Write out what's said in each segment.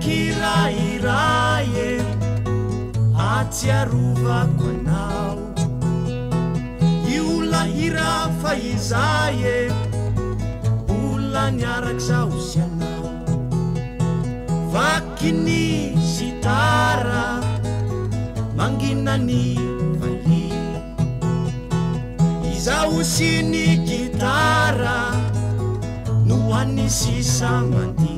kirairaye atsiarovako anao iola hira fa izaye ola niaraky zao sy anao vakiny sitara manginany vali izao sy ny gitara no an'ny sisa mandi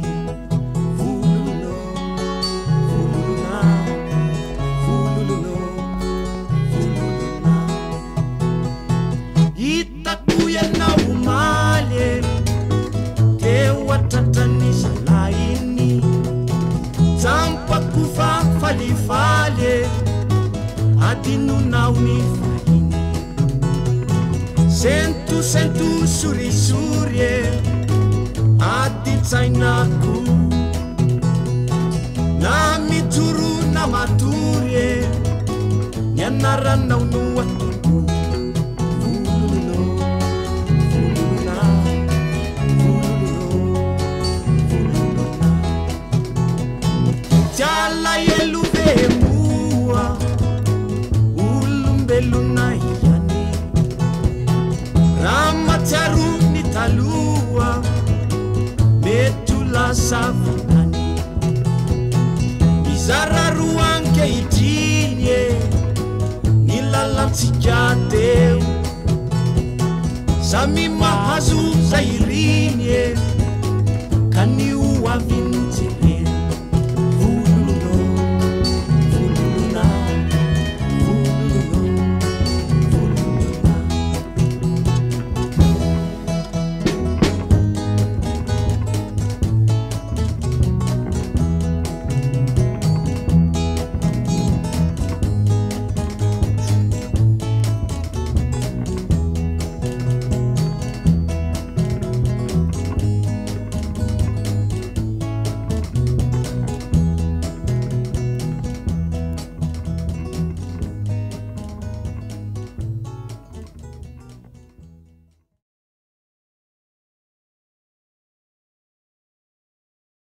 falifale adinunau ni faini sentu suri-surie adit sainaku nami turu namaturie nyanaran naunua Ramataruni talua betula savinani izara ruang keitinye nilalam sikateu sami mahazu zairinye